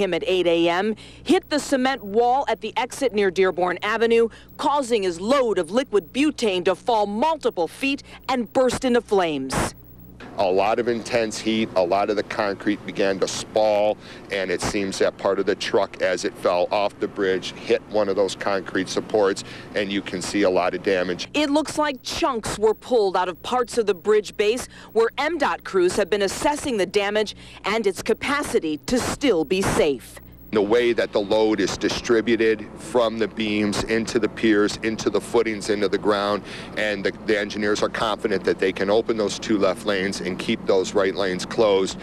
Him at 8 a.m., hit the cement wall at the exit near Dearborn Avenue, causing his load of liquid butane to fall multiple feet and burst into flames. A lot of intense heat, a lot of the concrete began to spall, and it seems that part of the truck, as it fell off the bridge, hit one of those concrete supports, and you can see a lot of damage. It looks like chunks were pulled out of parts of the bridge base where MDOT crews have been assessing the damage and its capacity to still be safe. The way that the load is distributed from the beams into the piers, into the footings, into the ground, and the engineers are confident that they can open those two left lanes and keep those right lanes closed.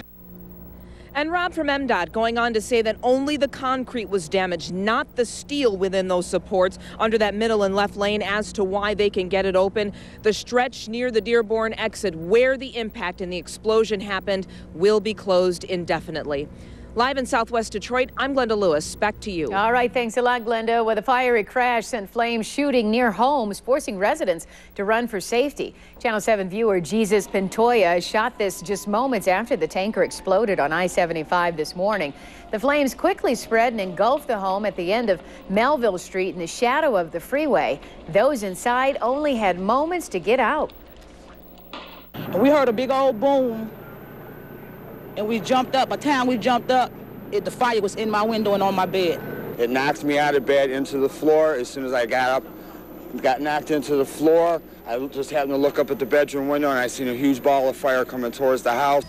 And Rob from MDOT going on to say that only the concrete was damaged, not the steel within those supports under that middle and left lane. As to why they can get it open, the stretch near the Dearborn exit where the impact and the explosion happened will be closed indefinitely. Live in Southwest Detroit, I'm Glenda Lewis. Back to you. All right, thanks a lot, Glenda. Well, the fiery crash sent flames shooting near homes, forcing residents to run for safety. Channel 7 viewer Jesus Pintoya shot this just moments after the tanker exploded on I-75 this morning. The flames quickly spread and engulfed the home at the end of Melville Street in the shadow of the freeway. Those inside only had moments to get out. We heard a big old boom. And we jumped up. By the time we jumped up, the fire was in my window and on my bed. It knocked me out of bed into the floor. As soon as I got up, got knocked into the floor, I just happened to look up at the bedroom window and I seen a huge ball of fire coming towards the house.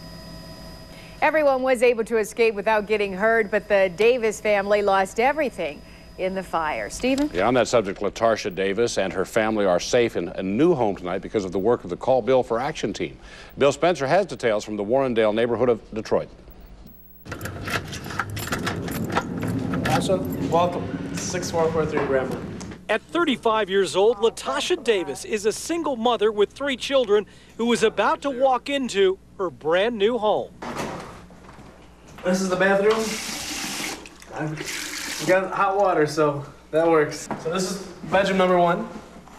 Everyone was able to escape without getting hurt, but the Davis family lost everything in the fire. Stephen? Yeah, on that subject, LaTarsha Davis and her family are safe in a new home tonight because of the work of the Call Bill for Action team. Bill Spencer has details from the Warrendale neighborhood of Detroit. Tasha, welcome. 6443 Grandma. At 35 years old, LaTarsha Davis is a single mother with 3 children who is about to walk into her brand new home. This is the bathroom. We got hot water, so that works. So this is bedroom number 1.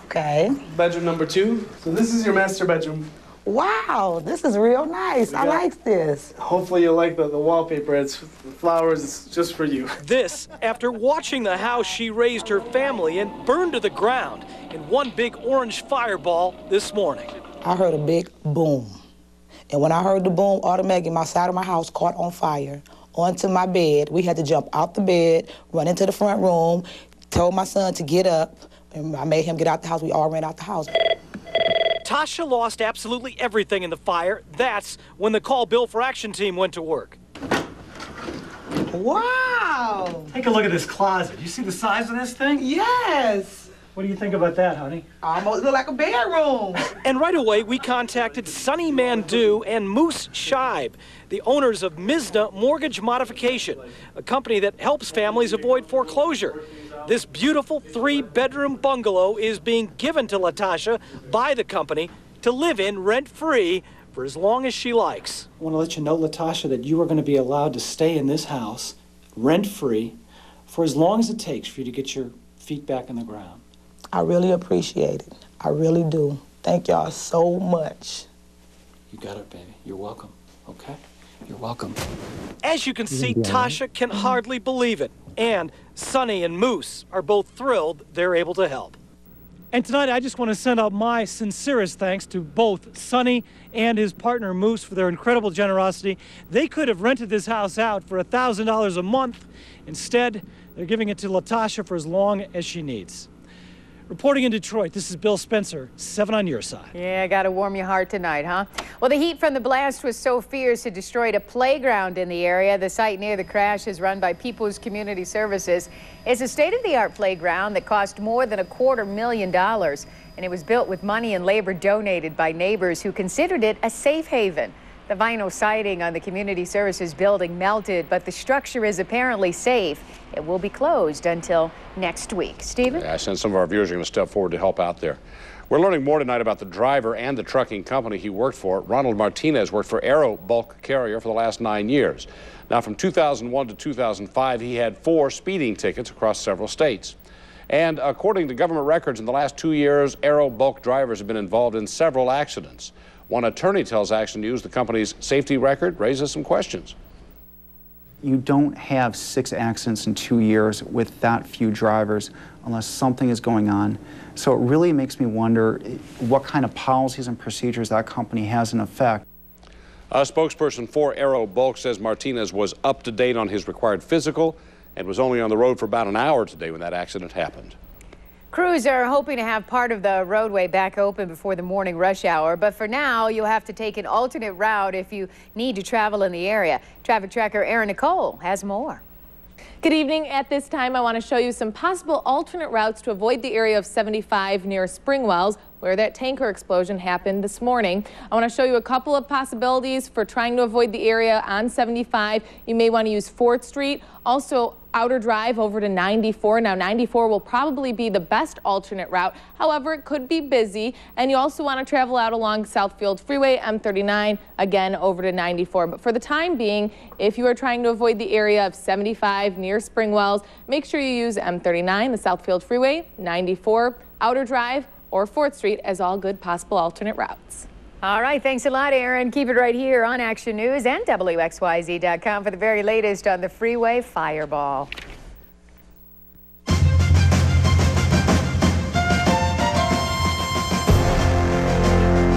Okay. Bedroom number 2. So this is your master bedroom. Wow, this is real nice. I like this. Hopefully you like the wallpaper. It's flowers. It's just for you. This after watching the house she raised her family in burn to the ground in one big orange fireball this morning. I heard a big boom. And when I heard the boom, automatically my side of my house caught on fire. Onto my bed. We had to jump out the bed, run into the front room, told my son to get up, and I made him get out the house. We all ran out the house. Tasha lost absolutely everything in the fire. That's when the Call Bill for Action team went to work. Wow! Take a look at this closet. You see the size of this thing? Yes! What do you think about that, honey? Almost look like a bedroom. And right away, we contacted Sonny Mandu and Moose Scheib, the owners of Mizna Mortgage Modification, a company that helps families avoid foreclosure. This beautiful 3-bedroom bungalow is being given to LaTarsha by the company to live in rent-free for as long as she likes. I want to let you know, LaTarsha, that you are going to be allowed to stay in this house rent-free for as long as it takes for you to get your feet back in the ground. I really appreciate it. I really do. Thank y'all so much. You got it, baby. You're welcome, okay? You're welcome. As you can see, Tasha can hardly believe it. And Sonny and Moose are both thrilled they're able to help. And tonight, I just want to send out my sincerest thanks to both Sonny and his partner Moose for their incredible generosity. They could have rented this house out for $1,000 a month. Instead, they're giving it to LaTarsha for as long as she needs. Reporting in Detroit, this is Bill Spencer, 7 on your side. Yeah, gotta warm your heart tonight, huh? Well, the heat from the blast was so fierce it destroyed a playground in the area. The site near the crash is run by People's Community Services. It's a state-of-the-art playground that cost more than $250,000, and it was built with money and labor donated by neighbors who considered it a safe haven. The vinyl siding on the Community Services building melted, but the structure is apparently safe. It will be closed until next week. Stephen? Yeah, I sense some of our viewers are going to step forward to help out there. We're learning more tonight about the driver and the trucking company he worked for. Ronald Martinez worked for Aero Bulk Carrier for the last 9 years. Now, from 2001 to 2005, he had 4 speeding tickets across several states. And according to government records, in the last 2 years, Aero Bulk drivers have been involved in several accidents. One attorney tells Action News the company's safety record raises some questions. You don't have 6 accidents in 2 years with that few drivers unless something is going on. So it really makes me wonder what kind of policies and procedures that company has in effect. A spokesperson for Aero Bulk says Martinez was up to date on his required physical and was only on the road for about an hour today when that accident happened. Crews are hoping to have part of the roadway back open before the morning rush hour, but for now, you'll have to take an alternate route if you need to travel in the area. Traffic tracker Erin Nicole has more. Good evening. At this time, I want to show you some possible alternate routes to avoid the area of 75 near Springwells, where that tanker explosion happened this morning. I want to show you a couple of possibilities for trying to avoid the area on 75. You may want to use 4th Street, also Outer Drive over to 94. Now 94 will probably be the best alternate route. However, it could be busy, and you also want to travel out along Southfield Freeway, M39, again over to 94. But for the time being, if you are trying to avoid the area of 75 near Springwells, make sure you use M39, the Southfield Freeway, 94, Outer Drive, or 4th Street as all good possible alternate routes. All right, thanks a lot, Aaron. Keep it right here on Action News and WXYZ.com for the very latest on the freeway fireball.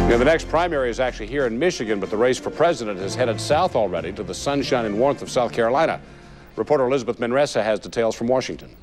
Yeah, the next primary is actually here in Michigan, but the race for president has headed south already to the sunshine and warmth of South Carolina. Reporter Elizabeth Manresa has details from Washington.